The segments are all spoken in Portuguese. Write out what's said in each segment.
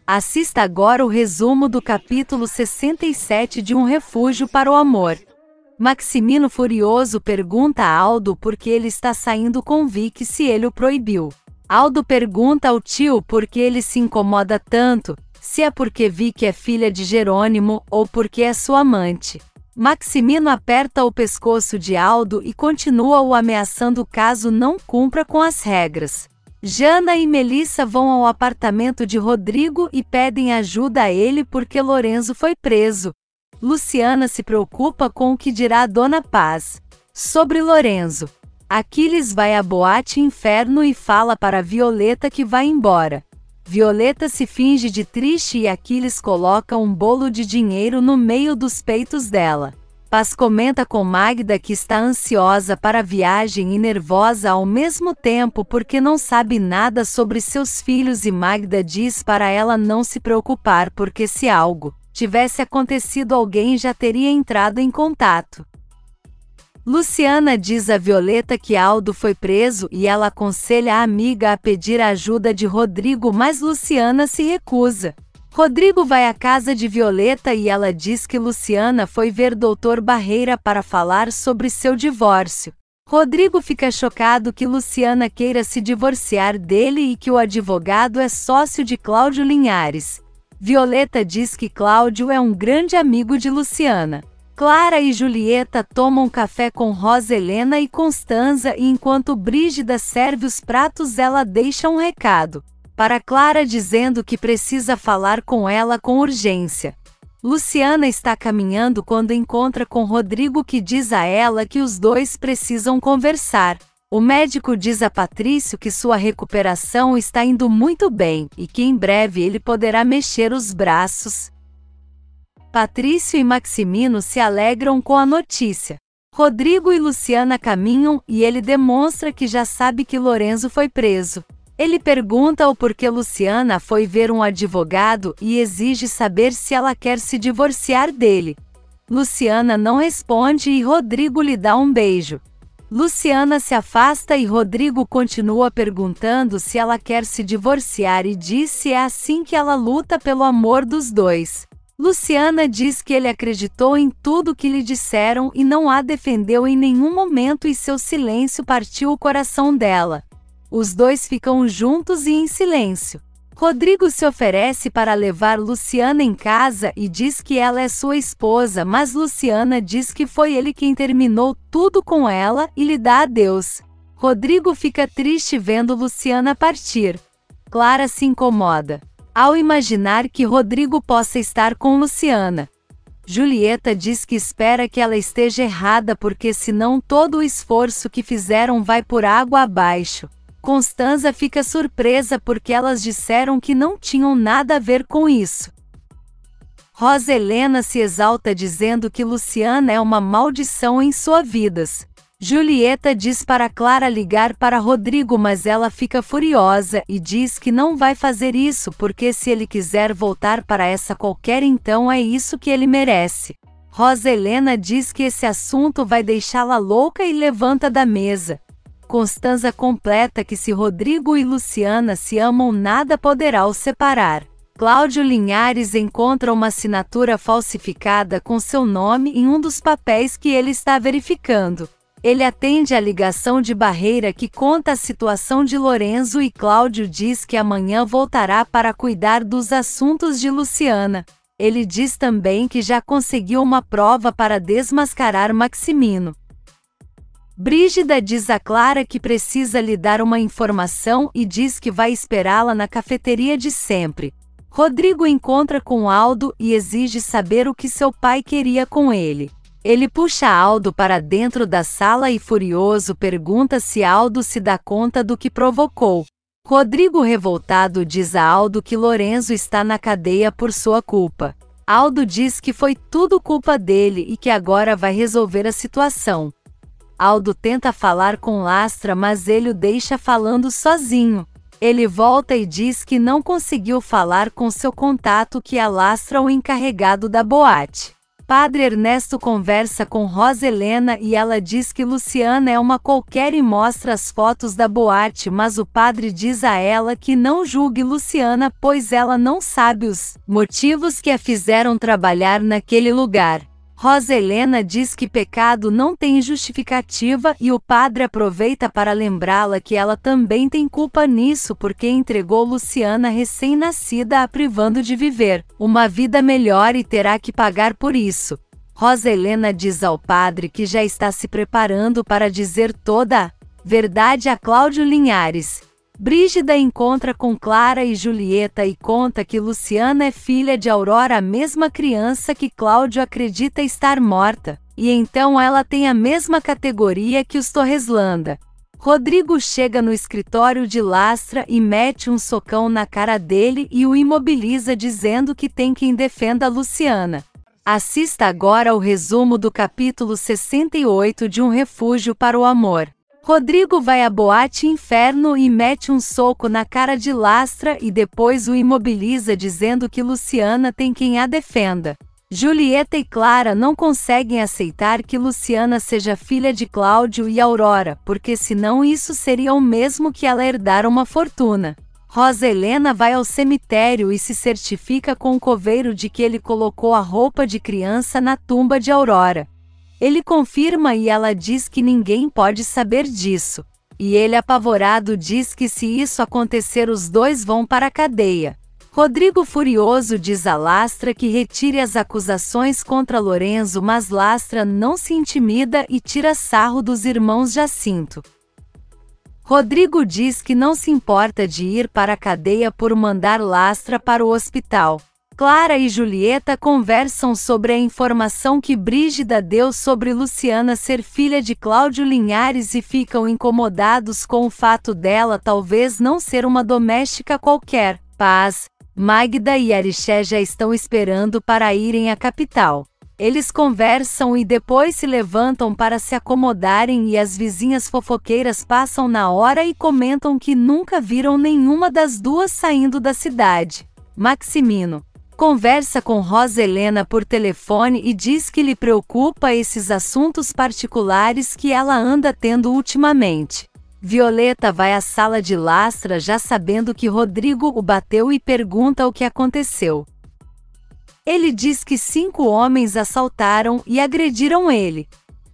Assista agora o resumo do capítulo 67 de Um Refúgio para o Amor. Maximino furioso pergunta a Aldo por que ele está saindo com Vicky se ele o proibiu. Aldo pergunta ao tio por que ele se incomoda tanto, se é porque Vicky é filha de Jerônimo ou porque é sua amante. Maximino aperta o pescoço de Aldo e continua o ameaçando caso não cumpra com as regras. Jana e Melissa vão ao apartamento de Rodrigo e pedem ajuda a ele porque Lorenzo foi preso. Luciana se preocupa com o que dirá a Dona Paz. Sobre Lorenzo, Aquiles vai à boate Inferno e fala para Violeta que vai embora. Violeta se finge de triste e Aquiles coloca um bolo de dinheiro no meio dos peitos dela. Paz comenta com Magda que está ansiosa para a viagem e nervosa ao mesmo tempo porque não sabe nada sobre seus filhos e Magda diz para ela não se preocupar porque se algo tivesse acontecido alguém já teria entrado em contato. Luciana diz a Violeta que Aldo foi preso e ela aconselha a amiga a pedir a ajuda de Rodrigo, mas Luciana se recusa. Rodrigo vai à casa de Violeta e ela diz que Luciana foi ver Dr. Barreira para falar sobre seu divórcio. Rodrigo fica chocado que Luciana queira se divorciar dele e que o advogado é sócio de Cláudio Linhares. Violeta diz que Cláudio é um grande amigo de Luciana. Clara e Julieta tomam café com Rosa Helena e Constanza e enquanto Brígida serve os pratos ela deixa um recado para Clara dizendo que precisa falar com ela com urgência. Luciana está caminhando quando encontra com Rodrigo que diz a ela que os dois precisam conversar. O médico diz a Patrício que sua recuperação está indo muito bem e que em breve ele poderá mexer os braços. Patrício e Maximino se alegram com a notícia. Rodrigo e Luciana caminham e ele demonstra que já sabe que Lorenzo foi preso. Ele pergunta o porquê Luciana foi ver um advogado e exige saber se ela quer se divorciar dele. Luciana não responde e Rodrigo lhe dá um beijo. Luciana se afasta e Rodrigo continua perguntando se ela quer se divorciar e diz se é assim que ela luta pelo amor dos dois. Luciana diz que ele acreditou em tudo que lhe disseram e não a defendeu em nenhum momento e seu silêncio partiu o coração dela. Os dois ficam juntos e em silêncio. Rodrigo se oferece para levar Luciana em casa e diz que ela é sua esposa, mas Luciana diz que foi ele quem terminou tudo com ela e lhe dá adeus. Rodrigo fica triste vendo Luciana partir. Clara se incomoda ao imaginar que Rodrigo possa estar com Luciana. Julieta diz que espera que ela esteja errada porque senão todo o esforço que fizeram vai por água abaixo. Constanza fica surpresa porque elas disseram que não tinham nada a ver com isso. Rosa Helena se exalta dizendo que Luciana é uma maldição em suas vidas. Julieta diz para Clara ligar para Rodrigo, mas ela fica furiosa e diz que não vai fazer isso porque se ele quiser voltar para essa qualquer então é isso que ele merece. Rosa Helena diz que esse assunto vai deixá-la louca e levanta da mesa. Constanza completa que se Rodrigo e Luciana se amam nada poderá os separar. Cláudio Linhares encontra uma assinatura falsificada com seu nome em um dos papéis que ele está verificando. Ele atende a ligação de Barreira que conta a situação de Lorenzo e Cláudio diz que amanhã voltará para cuidar dos assuntos de Luciana. Ele diz também que já conseguiu uma prova para desmascarar Maximino. Brígida diz a Clara que precisa lhe dar uma informação e diz que vai esperá-la na cafeteria de sempre. Rodrigo encontra com Aldo e exige saber o que seu pai queria com ele. Ele puxa Aldo para dentro da sala e furioso pergunta se Aldo se dá conta do que provocou. Rodrigo revoltado diz a Aldo que Lorenzo está na cadeia por sua culpa. Aldo diz que foi tudo culpa dele e que agora vai resolver a situação. Aldo tenta falar com Lastra, mas ele o deixa falando sozinho. Ele volta e diz que não conseguiu falar com seu contato que alastra o encarregado da boate. Padre Ernesto conversa com Rosa Helena e ela diz que Luciana é uma qualquer e mostra as fotos da boate, mas o padre diz a ela que não julgue Luciana, pois ela não sabe os motivos que a fizeram trabalhar naquele lugar. Rosa Helena diz que pecado não tem justificativa e o padre aproveita para lembrá-la que ela também tem culpa nisso porque entregou Luciana recém-nascida a privando de viver uma vida melhor e terá que pagar por isso. Rosa Helena diz ao padre que já está se preparando para dizer toda a verdade a Cláudio Linhares. Brígida encontra com Clara e Julieta e conta que Luciana é filha de Aurora, a mesma criança que Cláudio acredita estar morta, e então ela tem a mesma categoria que os Torreslanda. Rodrigo chega no escritório de Lastra e mete um socão na cara dele e o imobiliza dizendo que tem quem defenda Luciana. Assista agora ao resumo do capítulo 68 de Um Refúgio para o Amor. Rodrigo vai à boate Inferno e mete um soco na cara de Lastra e depois o imobiliza dizendo que Luciana tem quem a defenda. Julieta e Clara não conseguem aceitar que Luciana seja filha de Cláudio e Aurora, porque senão isso seria o mesmo que ela herdar uma fortuna. Rosa Helena vai ao cemitério e se certifica com o coveiro de que ele colocou a roupa de criança na tumba de Aurora. Ele confirma e ela diz que ninguém pode saber disso. E ele, apavorado, diz que se isso acontecer os dois vão para a cadeia. Rodrigo, furioso, diz a Lastra que retire as acusações contra Lorenzo, mas Lastra não se intimida e tira sarro dos irmãos Jacinto. Rodrigo diz que não se importa de ir para a cadeia por mandar Lastra para o hospital. Clara e Julieta conversam sobre a informação que Brígida deu sobre Luciana ser filha de Cláudio Linhares e ficam incomodados com o fato dela talvez não ser uma doméstica qualquer. Paz, Magda e Arixé já estão esperando para irem à capital. Eles conversam e depois se levantam para se acomodarem e as vizinhas fofoqueiras passam na hora e comentam que nunca viram nenhuma das duas saindo da cidade. Maximino conversa com Rosa Helena por telefone e diz que lhe preocupa esses assuntos particulares que ela anda tendo ultimamente. Violeta vai à sala de Lastra já sabendo que Rodrigo o bateu e pergunta o que aconteceu. Ele diz que 5 homens assaltaram e agrediram ele.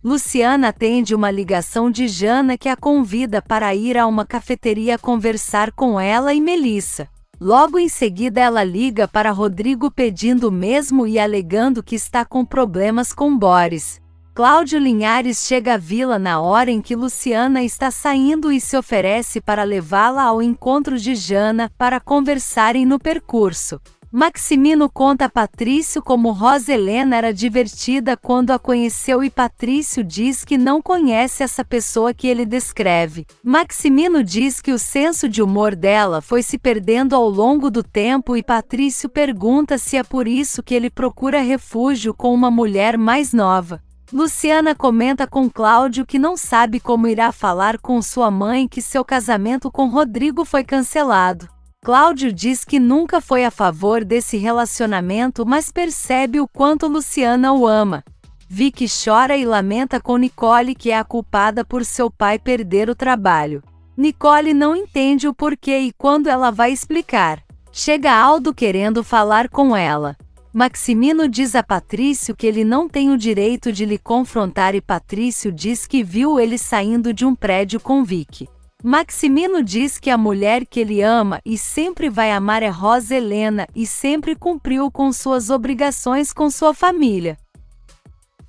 Luciana atende uma ligação de Jana que a convida para ir a uma cafeteria conversar com ela e Melissa. Logo em seguida ela liga para Rodrigo pedindo o mesmo e alegando que está com problemas com Boris. Cláudio Linhares chega à vila na hora em que Luciana está saindo e se oferece para levá-la ao encontro de Jana para conversarem no percurso. Maximino conta a Patrício como Rosa Helena era divertida quando a conheceu e Patrício diz que não conhece essa pessoa que ele descreve. Maximino diz que o senso de humor dela foi se perdendo ao longo do tempo e Patrício pergunta se é por isso que ele procura refúgio com uma mulher mais nova. Luciana comenta com Cláudio que não sabe como irá falar com sua mãe que seu casamento com Rodrigo foi cancelado. Cláudio diz que nunca foi a favor desse relacionamento, mas percebe o quanto Luciana o ama. Vicky chora e lamenta com Nicole, que é a culpada por seu pai perder o trabalho. Nicole não entende o porquê e quando ela vai explicar, chega Aldo querendo falar com ela. Maximino diz a Patrício que ele não tem o direito de lhe confrontar e Patrício diz que viu ele saindo de um prédio com Vicky. Maximino diz que a mulher que ele ama e sempre vai amar é Rosa Helena e sempre cumpriu com suas obrigações com sua família.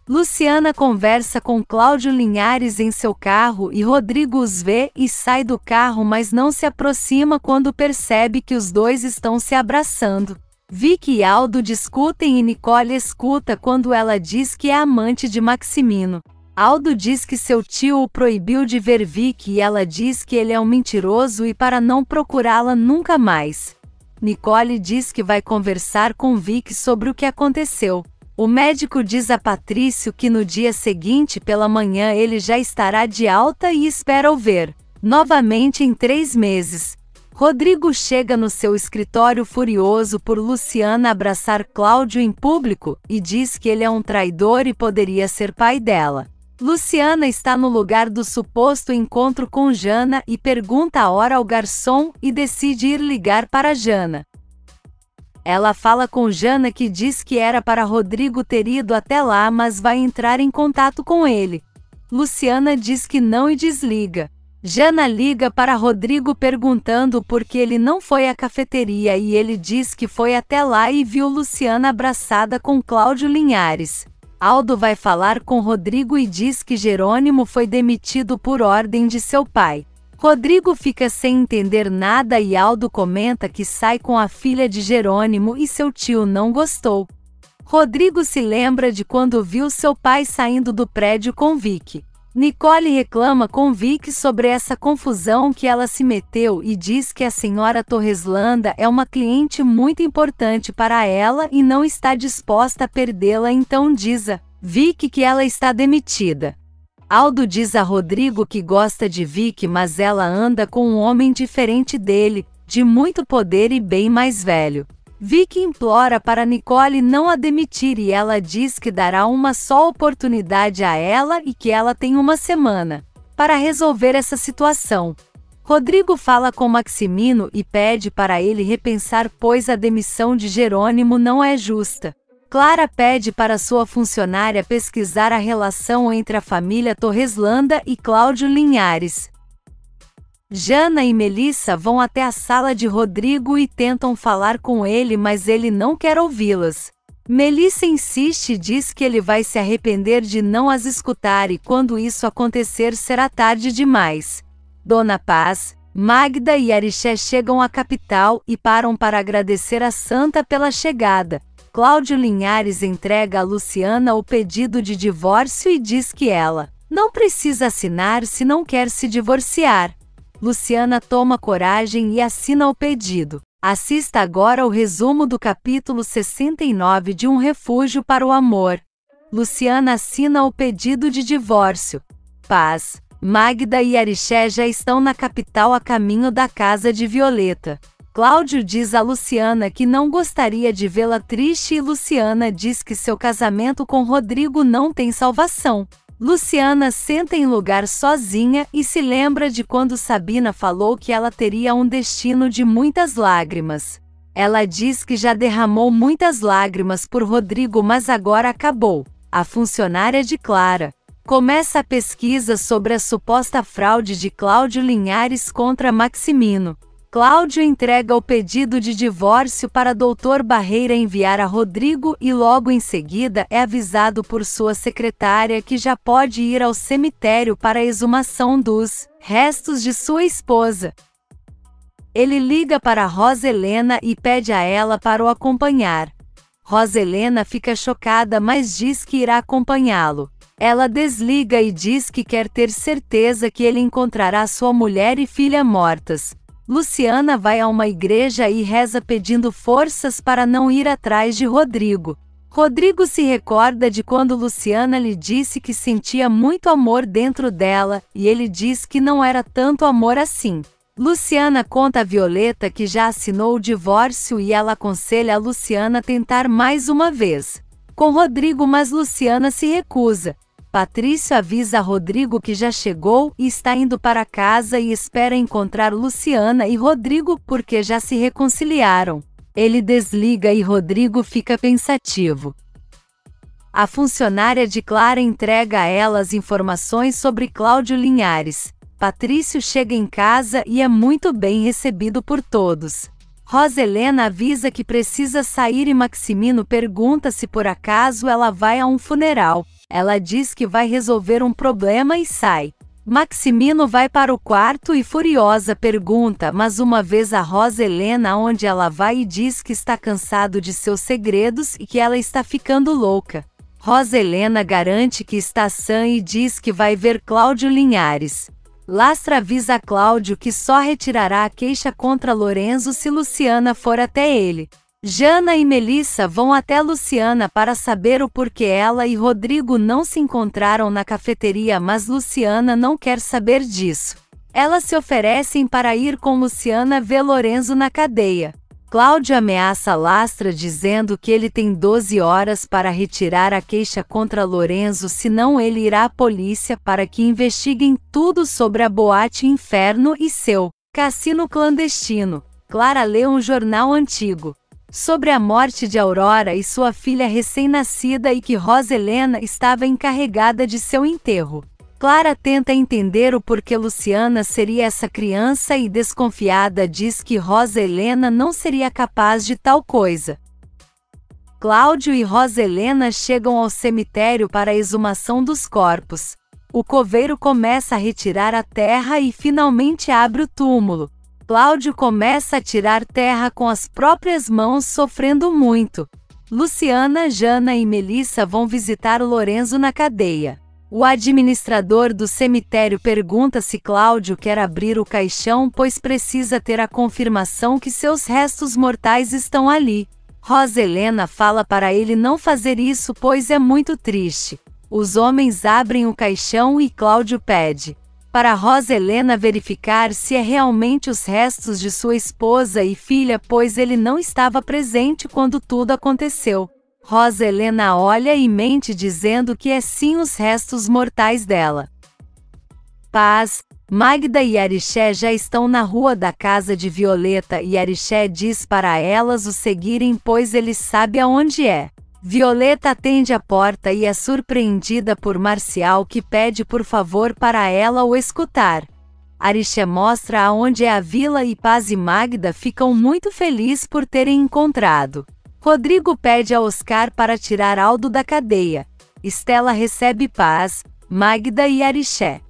Luciana conversa com Cláudio Linhares em seu carro e Rodrigo os vê e sai do carro, mas não se aproxima quando percebe que os dois estão se abraçando. Vicky e Aldo discutem e Nicole escuta quando ela diz que é amante de Maximino. Aldo diz que seu tio o proibiu de ver Vicky e ela diz que ele é um mentiroso e para não procurá-la nunca mais. Nicole diz que vai conversar com Vicky sobre o que aconteceu. O médico diz a Patrício que no dia seguinte pela manhã ele já estará de alta e espera o ver novamente em 3 meses. Rodrigo chega no seu escritório furioso por Luciana abraçar Cláudio em público e diz que ele é um traidor e poderia ser pai dela. Luciana está no lugar do suposto encontro com Jana e pergunta a hora ao garçom e decide ir ligar para Jana. Ela fala com Jana, que diz que era para Rodrigo ter ido até lá, mas vai entrar em contato com ele. Luciana diz que não e desliga. Jana liga para Rodrigo perguntando por que ele não foi à cafeteria e ele diz que foi até lá e viu Luciana abraçada com Cláudio Linhares. Aldo vai falar com Rodrigo e diz que Jerônimo foi demitido por ordem de seu pai. Rodrigo fica sem entender nada e Aldo comenta que sai com a filha de Jerônimo e seu tio não gostou. Rodrigo se lembra de quando viu seu pai saindo do prédio com Vicky. Nicole reclama com Vicky sobre essa confusão que ela se meteu e diz que a senhora Torreslanda é uma cliente muito importante para ela e não está disposta a perdê-la, então diz a Vicky que ela está demitida. Aldo diz a Rodrigo que gosta de Vicky, mas ela anda com um homem diferente dele, de muito poder e bem mais velho. Vicky implora para Nicole não a demitir e ela diz que dará uma só oportunidade a ela e que ela tem uma semana para resolver essa situação. Rodrigo fala com Maximino e pede para ele repensar, pois a demissão de Jerônimo não é justa. Clara pede para sua funcionária pesquisar a relação entre a família Torreslanda e Cláudio Linhares. Jana e Melissa vão até a sala de Rodrigo e tentam falar com ele, mas ele não quer ouvi-las. Melissa insiste e diz que ele vai se arrepender de não as escutar e quando isso acontecer será tarde demais. Dona Paz, Magda e Arixé chegam à capital e param para agradecer a Santa pela chegada. Cláudio Linhares entrega a Luciana o pedido de divórcio e diz que ela não precisa assinar se não quer se divorciar. Luciana toma coragem e assina o pedido. Assista agora o resumo do capítulo 69 de Um Refúgio para o Amor. Luciana assina o pedido de divórcio. Paz, Magda e Arixé já estão na capital a caminho da casa de Violeta. Cláudio diz a Luciana que não gostaria de vê-la triste e Luciana diz que seu casamento com Rodrigo não tem salvação. Luciana senta em lugar sozinha e se lembra de quando Sabina falou que ela teria um destino de muitas lágrimas. Ela diz que já derramou muitas lágrimas por Rodrigo, mas agora acabou. A funcionária de Clara começa a pesquisa sobre a suposta fraude de Cláudio Linhares contra Maximino. Cláudio entrega o pedido de divórcio para Dr. Barreira enviar a Rodrigo e logo em seguida é avisado por sua secretária que já pode ir ao cemitério para a exumação dos restos de sua esposa. Ele liga para Rosa Helena e pede a ela para o acompanhar. Rosa Helena fica chocada, mas diz que irá acompanhá-lo. Ela desliga e diz que quer ter certeza que ele encontrará sua mulher e filha mortas. Luciana vai a uma igreja e reza pedindo forças para não ir atrás de Rodrigo. Rodrigo se recorda de quando Luciana lhe disse que sentia muito amor dentro dela, e ele diz que não era tanto amor assim. Luciana conta a Violeta que já assinou o divórcio e ela aconselha a Luciana tentar mais uma vez com Rodrigo, mas Luciana se recusa. Patrício avisa a Rodrigo que já chegou e está indo para casa e espera encontrar Luciana e Rodrigo porque já se reconciliaram. Ele desliga e Rodrigo fica pensativo. A funcionária de Clara entrega a ela as informações sobre Cláudio Linhares. Patrício chega em casa e é muito bem recebido por todos. Rosa Helena avisa que precisa sair e Maximino pergunta se por acaso ela vai a um funeral. Ela diz que vai resolver um problema e sai. Maximino vai para o quarto e furiosa pergunta mas uma vez a Rosa Helena onde ela vai e diz que está cansado de seus segredos e que ela está ficando louca. Rosa Helena garante que está sã e diz que vai ver Cláudio Linhares. Lastra avisa a Cláudio que só retirará a queixa contra Lorenzo se Luciana for até ele. Jana e Melissa vão até Luciana para saber o porquê ela e Rodrigo não se encontraram na cafeteria, mas Luciana não quer saber disso. Elas se oferecem para ir com Luciana ver Lorenzo na cadeia. Cláudio ameaça Lastra dizendo que ele tem 12 horas para retirar a queixa contra Lorenzo, senão ele irá à polícia para que investiguem tudo sobre a Boate Inferno e seu cassino clandestino. Clara lê um jornal antigo sobre a morte de Aurora e sua filha recém-nascida e que Rosa Helena estava encarregada de seu enterro. Clara tenta entender o porquê Luciana seria essa criança e, desconfiada, diz que Rosa Helena não seria capaz de tal coisa. Cláudio e Rosa Helena chegam ao cemitério para a exumação dos corpos. O coveiro começa a retirar a terra e finalmente abre o túmulo. Cláudio começa a tirar terra com as próprias mãos, sofrendo muito. Luciana, Jana e Melissa vão visitar o Lorenzo na cadeia. O administrador do cemitério pergunta se Cláudio quer abrir o caixão, pois precisa ter a confirmação que seus restos mortais estão ali. Rosa Helena fala para ele não fazer isso, pois é muito triste. Os homens abrem o caixão e Cláudio pede para Rosa Helena verificar se é realmente os restos de sua esposa e filha, pois ele não estava presente quando tudo aconteceu. Rosa Helena olha e mente dizendo que é sim os restos mortais dela. Paz, Magda e Arixé já estão na rua da casa de Violeta e Arixé diz para elas o seguirem, pois ele sabe aonde é. Violeta atende a porta e é surpreendida por Marcial, que pede por favor para ela o escutar. Arixé mostra aonde é a vila e Paz e Magda ficam muito felizes por terem encontrado. Rodrigo pede a Oscar para tirar Aldo da cadeia. Estela recebe Paz, Magda e Arixé.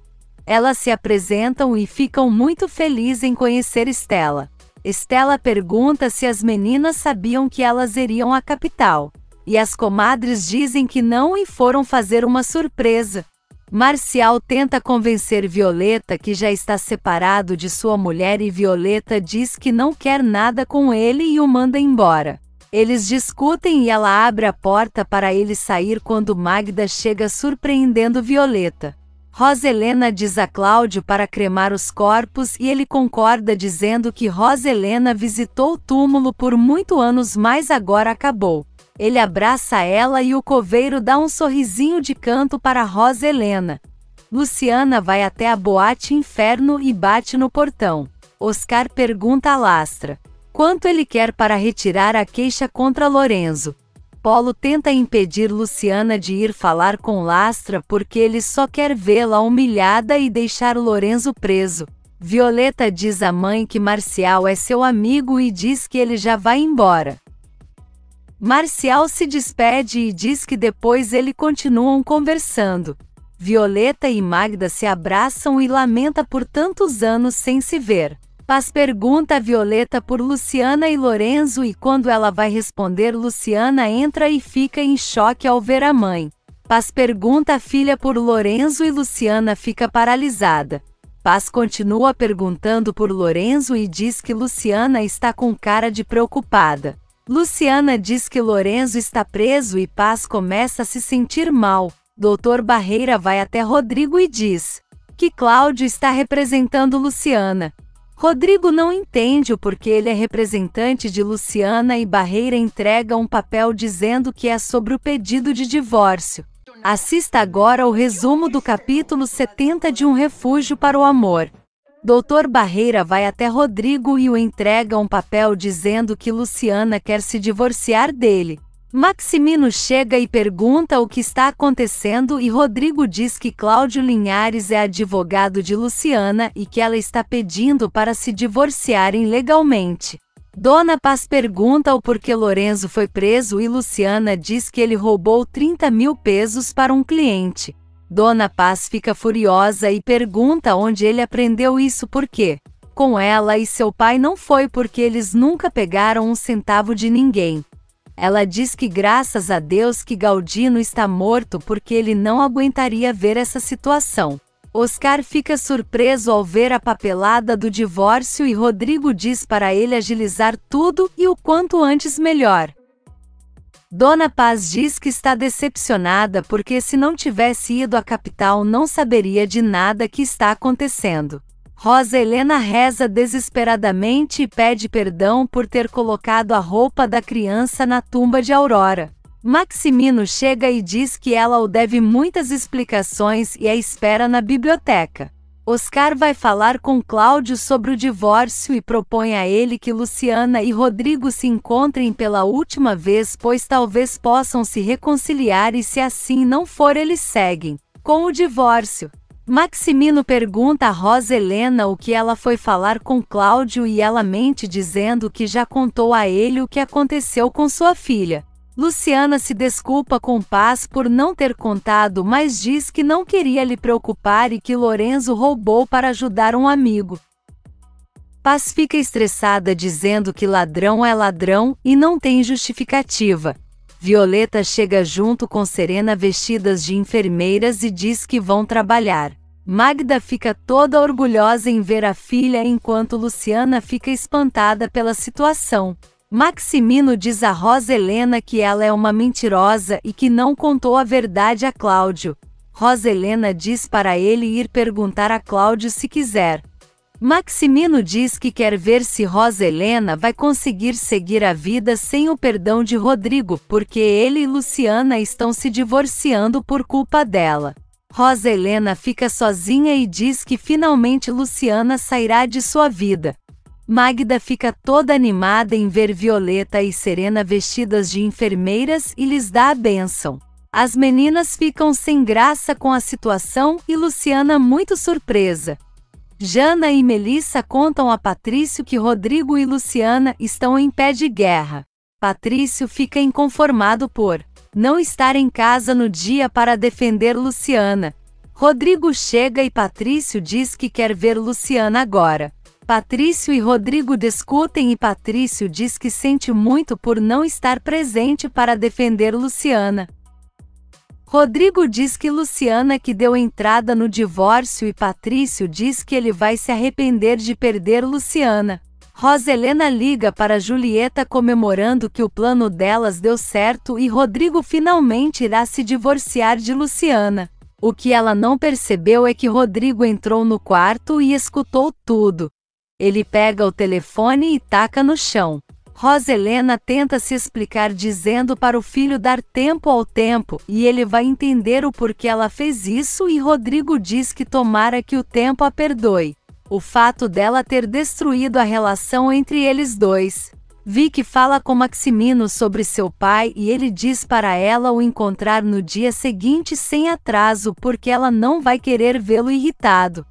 Elas se apresentam e ficam muito felizes em conhecer Estela. Estela pergunta se as meninas sabiam que elas iriam à capital. E as comadres dizem que não e foram fazer uma surpresa. Marcial tenta convencer Violeta que já está separado de sua mulher e Violeta diz que não quer nada com ele e o manda embora. Eles discutem e ela abre a porta para ele sair quando Magda chega surpreendendo Violeta. Rosa Helena diz a Cláudio para cremar os corpos e ele concorda dizendo que Rosa Helena visitou o túmulo por muitos anos, mas agora acabou. Ele abraça ela e o coveiro dá um sorrisinho de canto para Rosa Helena. Luciana vai até a Boate Inferno e bate no portão. Oscar pergunta a Lastra quanto ele quer para retirar a queixa contra Lorenzo. Polo tenta impedir Luciana de ir falar com Lastra porque ele só quer vê-la humilhada e deixar Lorenzo preso. Violeta diz à mãe que Marcial é seu amigo e diz que ele já vai embora. Marcial se despede e diz que depois eles continuam conversando. Violeta e Magda se abraçam e lamenta por tantos anos sem se ver. Paz pergunta a Violeta por Luciana e Lorenzo e quando ela vai responder, Luciana entra e fica em choque ao ver a mãe. Paz pergunta a filha por Lorenzo e Luciana fica paralisada. Paz continua perguntando por Lorenzo e diz que Luciana está com cara de preocupada. Luciana diz que Lorenzo está preso e Paz começa a se sentir mal. Dr. Barreira vai até Rodrigo e diz que Cláudio está representando Luciana. Rodrigo não entende o porquê ele é representante de Luciana e Barreira entrega um papel dizendo que é sobre o pedido de divórcio. Assista agora o resumo do capítulo 70 de Um Refúgio para o Amor. Dr. Barreira vai até Rodrigo e o entrega um papel dizendo que Luciana quer se divorciar dele. Maximino chega e pergunta o que está acontecendo e Rodrigo diz que Cláudio Linhares é advogado de Luciana e que ela está pedindo para se divorciarem legalmente. Dona Paz pergunta o porquê Lorenzo foi preso e Luciana diz que ele roubou 30 mil pesos para um cliente. Dona Paz fica furiosa e pergunta onde ele aprendeu isso porque com ela e seu pai não foi porque eles nunca pegaram um centavo de ninguém. Ela diz que graças a Deus que Galdino está morto porque ele não aguentaria ver essa situação. Oscar fica surpreso ao ver a papelada do divórcio e Rodrigo diz para ele agilizar tudo e o quanto antes melhor. Dona Paz diz que está decepcionada porque se não tivesse ido à capital não saberia de nada que está acontecendo. Rosa Helena reza desesperadamente e pede perdão por ter colocado a roupa da criança na tumba de Aurora. Maximino chega e diz que ela o deve muitas explicações e a espera na biblioteca. Oscar vai falar com Cláudio sobre o divórcio e propõe a ele que Luciana e Rodrigo se encontrem pela última vez, pois talvez possam se reconciliar e, se assim não for, eles seguem com o divórcio. Maximino pergunta a Rosa Helena o que ela foi falar com Cláudio e ela mente dizendo que já contou a ele o que aconteceu com sua filha. Luciana se desculpa com Paz por não ter contado, mas diz que não queria lhe preocupar e que Lorenzo roubou para ajudar um amigo. Paz fica estressada dizendo que ladrão é ladrão e não tem justificativa. Violeta chega junto com Serena vestidas de enfermeiras e diz que vão trabalhar. Magda fica toda orgulhosa em ver a filha enquanto Luciana fica espantada pela situação. Maximino diz a Rosa Helena que ela é uma mentirosa e que não contou a verdade a Cláudio. Rosa Helena diz para ele ir perguntar a Cláudio se quiser. Maximino diz que quer ver se Rosa Helena vai conseguir seguir a vida sem o perdão de Rodrigo, porque ele e Luciana estão se divorciando por culpa dela. Rosa Helena fica sozinha e diz que finalmente Luciana sairá de sua vida. Magda fica toda animada em ver Violeta e Serena vestidas de enfermeiras e lhes dá a bênção. As meninas ficam sem graça com a situação e Luciana muito surpresa. Jana e Melissa contam a Patrício que Rodrigo e Luciana estão em pé de guerra. Patrício fica inconformado por não estar em casa no dia para defender Luciana. Rodrigo chega e Patrício diz que quer ver Luciana agora. Patrício e Rodrigo discutem e Patrício diz que sente muito por não estar presente para defender Luciana. Rodrigo diz que Luciana que deu entrada no divórcio e Patrício diz que ele vai se arrepender de perder Luciana. Rosa Helena liga para Julieta comemorando que o plano delas deu certo e Rodrigo finalmente irá se divorciar de Luciana. O que ela não percebeu é que Rodrigo entrou no quarto e escutou tudo. Ele pega o telefone e taca no chão. Rosa Helena tenta se explicar dizendo para o filho dar tempo ao tempo e ele vai entender o porquê ela fez isso e Rodrigo diz que tomara que o tempo a perdoe. O fato dela ter destruído a relação entre eles dois. Vicky fala com Maximino sobre seu pai e ele diz para ela o encontrar no dia seguinte sem atraso porque ela não vai querer vê-lo irritado.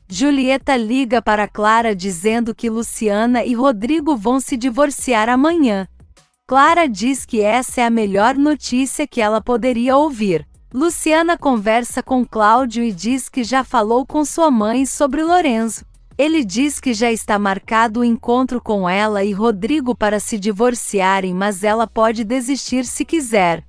Julieta liga para Clara dizendo que Luciana e Rodrigo vão se divorciar amanhã. Clara diz que essa é a melhor notícia que ela poderia ouvir. Luciana conversa com Cláudio e diz que já falou com sua mãe sobre Lorenzo. Ele diz que já está marcado o encontro com ela e Rodrigo para se divorciarem, mas ela pode desistir se quiser.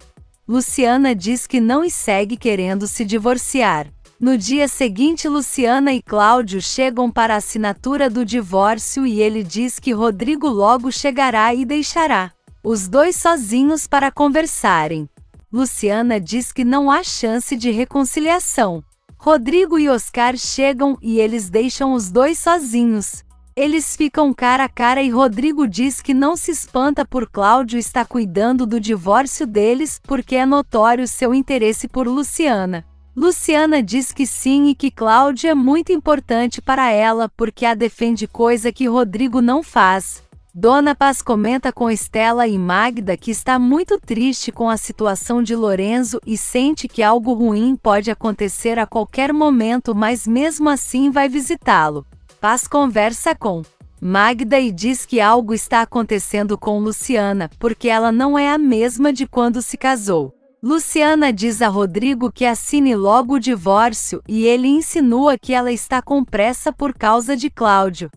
Luciana diz que não e segue querendo se divorciar. No dia seguinte, Luciana e Cláudio chegam para a assinatura do divórcio e ele diz que Rodrigo logo chegará e deixará os dois sozinhos para conversarem. Luciana diz que não há chance de reconciliação. Rodrigo e Oscar chegam e eles deixam os dois sozinhos. Eles ficam cara a cara e Rodrigo diz que não se espanta por Cláudio estar cuidando do divórcio deles porque é notório seu interesse por Luciana. Luciana diz que sim e que Cláudio é muito importante para ela porque a defende, coisa que Rodrigo não faz. Dona Paz comenta com Estela e Magda que está muito triste com a situação de Lorenzo e sente que algo ruim pode acontecer a qualquer momento, mas mesmo assim vai visitá-lo. Paz conversa com Magda e diz que algo está acontecendo com Luciana porque ela não é a mesma de quando se casou. Luciana diz a Rodrigo que assine logo o divórcio e ele insinua que ela está com pressa por causa de Cláudio.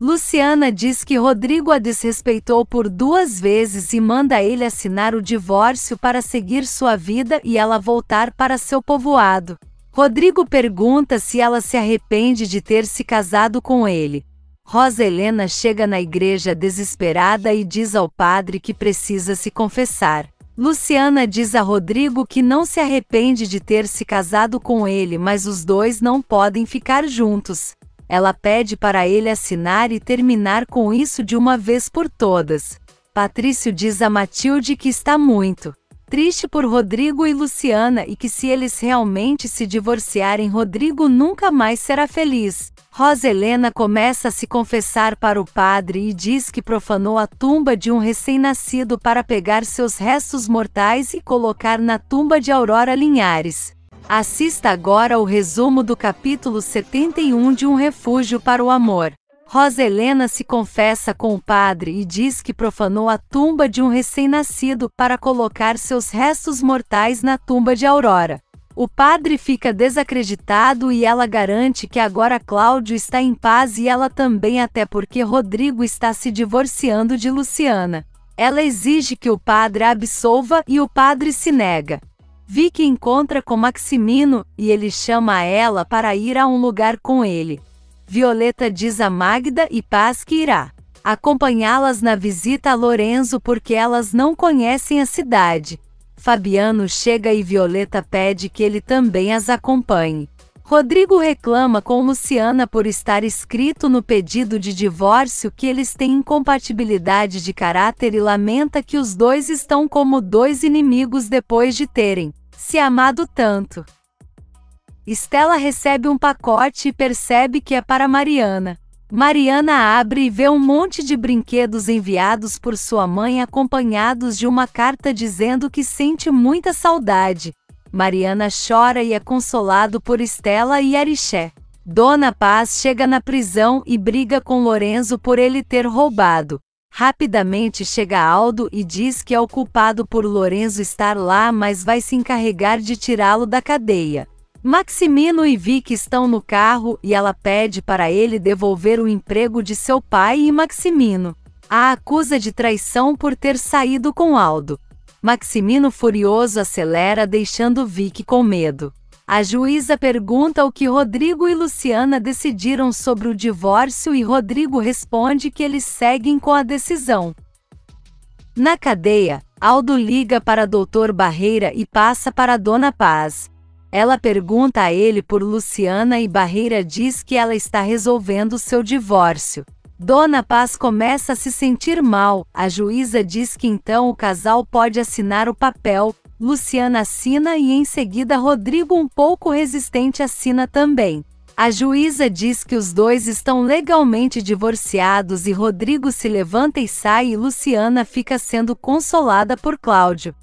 Luciana diz que Rodrigo a desrespeitou por 2 vezes e manda ele assinar o divórcio para seguir sua vida e ela voltar para seu povoado. Rodrigo pergunta se ela se arrepende de ter se casado com ele. Rosa Helena chega na igreja desesperada e diz ao padre que precisa se confessar. Luciana diz a Rodrigo que não se arrepende de ter se casado com ele, mas os dois não podem ficar juntos. Ela pede para ele assinar e terminar com isso de uma vez por todas. Patrício diz a Matilde que está muito triste por Rodrigo e Luciana e que se eles realmente se divorciarem, Rodrigo nunca mais será feliz. Rosa Helena começa a se confessar para o padre e diz que profanou a tumba de um recém-nascido para pegar seus restos mortais e colocar na tumba de Aurora Linhares. Assista agora o resumo do capítulo 71 de Um Refúgio para o Amor. Rosa Helena se confessa com o padre e diz que profanou a tumba de um recém-nascido para colocar seus restos mortais na tumba de Aurora. O padre fica desacreditado e ela garante que agora Cláudio está em paz e ela também, até porque Rodrigo está se divorciando de Luciana. Ela exige que o padre a absolva e o padre se nega. Vicky encontra com Maximino e ele chama ela para ir a um lugar com ele. Violeta diz a Magda e Paz que irá acompanhá-las na visita a Lorenzo porque elas não conhecem a cidade. Fabiano chega e Violeta pede que ele também as acompanhe. Rodrigo reclama com Luciana por estar escrito no pedido de divórcio que eles têm incompatibilidade de caráter e lamenta que os dois estão como dois inimigos depois de terem se amado tanto. Estela recebe um pacote e percebe que é para Mariana. Mariana abre e vê um monte de brinquedos enviados por sua mãe acompanhados de uma carta dizendo que sente muita saudade. Mariana chora e é consolado por Estela e Arixé. Dona Paz chega na prisão e briga com Lorenzo por ele ter roubado. Rapidamente chega Aldo e diz que é o culpado por Lorenzo estar lá, mas vai se encarregar de tirá-lo da cadeia. Maximino e Vicky estão no carro e ela pede para ele devolver o emprego de seu pai e Maximino a acusa de traição por ter saído com Aldo. Maximino furioso acelera, deixando Vicky com medo. A juíza pergunta o que Rodrigo e Luciana decidiram sobre o divórcio e Rodrigo responde que eles seguem com a decisão. Na cadeia, Aldo liga para Dr. Barreira e passa para Dona Paz. Ela pergunta a ele por Luciana e Barreira diz que ela está resolvendo seu divórcio. Dona Paz começa a se sentir mal. A juíza diz que então o casal pode assinar o papel. Luciana assina e em seguida Rodrigo, um pouco resistente, assina também. A juíza diz que os dois estão legalmente divorciados e Rodrigo se levanta e sai e Luciana fica sendo consolada por Cláudio.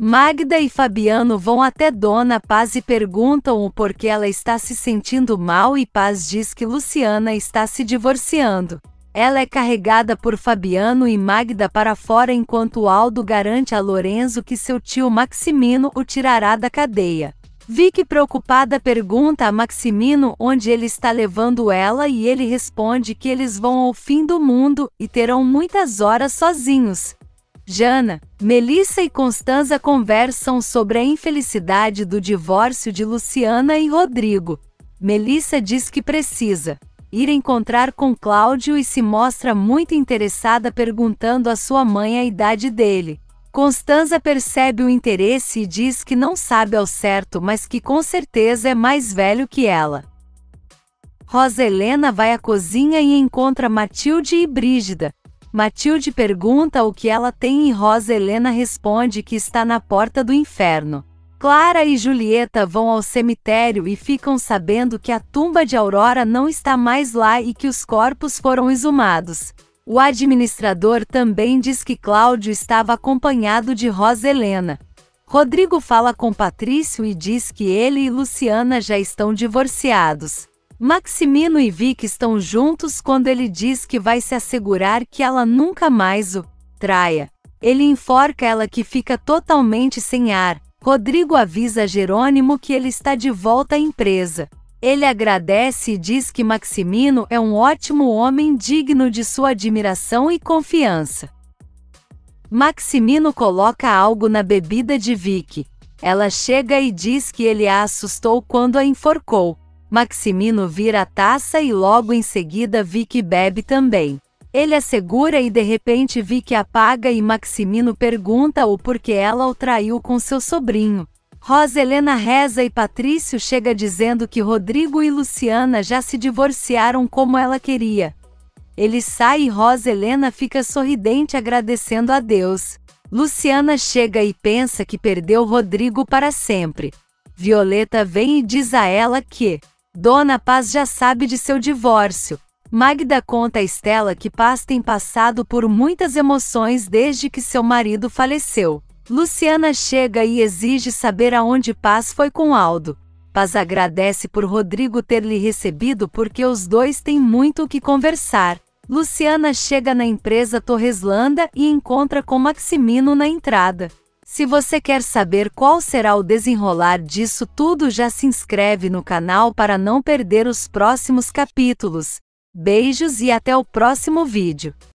Magda e Fabiano vão até Dona Paz e perguntam o porquê ela está se sentindo mal e Paz diz que Luciana está se divorciando. Ela é carregada por Fabiano e Magda para fora enquanto Aldo garante a Lorenzo que seu tio Maximino o tirará da cadeia. Vicky, preocupada, pergunta a Maximino onde ele está levando ela e ele responde que eles vão ao fim do mundo e terão muitas horas sozinhos. Jana, Melissa e Constanza conversam sobre a infelicidade do divórcio de Luciana e Rodrigo. Melissa diz que precisa ir encontrar com Cláudio e se mostra muito interessada perguntando à sua mãe a idade dele. Constanza percebe o interesse e diz que não sabe ao certo, mas que com certeza é mais velho que ela. Rosa Helena vai à cozinha e encontra Matilde e Brígida. Matilde pergunta o que ela tem e Rosa Helena responde que está na porta do inferno. Clara e Julieta vão ao cemitério e ficam sabendo que a tumba de Aurora não está mais lá e que os corpos foram exumados. O administrador também diz que Cláudio estava acompanhado de Rosa Helena. Rodrigo fala com Patrício e diz que ele e Luciana já estão divorciados. Maximino e Vicky estão juntos quando ele diz que vai se assegurar que ela nunca mais o traia. Ele enforca ela, que fica totalmente sem ar. Rodrigo avisa Jerônimo que ele está de volta à empresa. Ele agradece e diz que Maximino é um ótimo homem digno de sua admiração e confiança. Maximino coloca algo na bebida de Vicky. Ela chega e diz que ele a assustou quando a enforcou. Maximino vira a taça e logo em seguida Vicky bebe também. Ele a segura e de repente Vicky apaga e Maximino pergunta o porquê ela o traiu com seu sobrinho. Rosa Helena reza e Patrício chega dizendo que Rodrigo e Luciana já se divorciaram como ela queria. Ele sai e Rosa Helena fica sorridente agradecendo a Deus. Luciana chega e pensa que perdeu Rodrigo para sempre. Violeta vem e diz a ela que Dona Paz já sabe de seu divórcio. Magda conta a Estela que Paz tem passado por muitas emoções desde que seu marido faleceu. Luciana chega e exige saber aonde Paz foi com Aldo. Paz agradece por Rodrigo ter lhe recebido porque os dois têm muito o que conversar. Luciana chega na empresa Torreslanda e encontra com Maximino na entrada. Se você quer saber qual será o desenrolar disso tudo, já se inscreve no canal para não perder os próximos capítulos. Beijos e até o próximo vídeo.